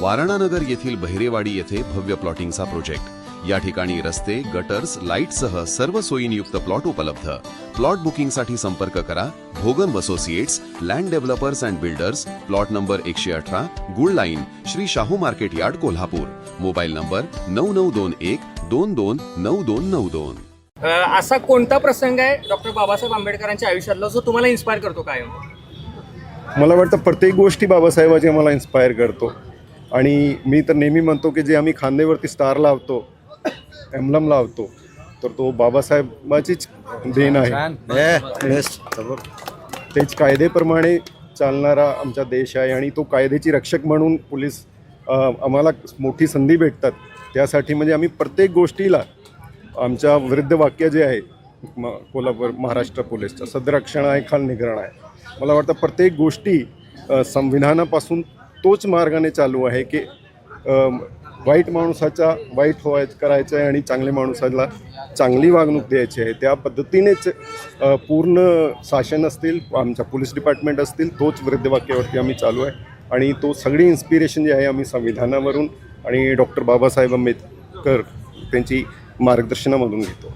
वारणानगर येथील बहिरेवाडी येथे भव्य प्लॉटिंगचा प्रोजेक्ट। या ठिकाणी रस्ते, गटर्स, लाईटसह सर्व सोयींयुक्त प्लॉट उपलब्ध। प्लॉट बुकिंगसाठी संपर्क करा Bhogan associates, land developers and builders, plot number 118, गुळ line, Shri Shahu market yard, Kolhapur. Mobile number 9921229292। असा कोणता प्रसंग आहे डॉक्टर बाबासाहेब आंबेडकरांच्या आयुष्यातला जो तुम्हाला इन्स्पायर करतो कायम? मला वाटतं प्रत्येक गोष्टी बाबासाहेबाची मला इन्स्पायर करतो आणि मी तर नेहमी म्हणतो की जे आम्ही खांद्यावरती स्टार लावतो, एम्ब्लम लावतो, तर तो बाबासाहेबाचीच देण आहे। तेच कायदेप्रमाणे चालणारा आमचा देश आहे आणि तो कायद्याची रक्षक म्हणून पोलीस आम्हाला मोठी संधी भेटतात। त्यासाठी म्हणजे आम्ही प्रत्येक गोष्टीला आमच्या विरुद्ध वाक्य जे आहे कोल्हापूर महाराष्ट्र पोलीसचं सदरक्षण आहे, खाल निगराण आहे। मला वाटतं प्रत्येक गोष्टी संविधानापासून तोच मार्गाने चालू आहे की वाईट माणसाचा वाईट करायचं आहे आणि चांगल्या माणसाला चांगली वागणूक द्यायची आहे। त्या पद्धतीनेच पूर्ण शासन असतील, आमच्या पोलीस डिपार्टमेंट असतील, तोच विरुद्ध वाक्यावरती आम्ही चालू आहे आणि तो सगळी इन्स्पिरेशन जी आहे आम्ही संविधानावरून आणि डॉक्टर बाबासाहेब आंबेडकर त्यांची मार्गदर्शनामधून घेतो।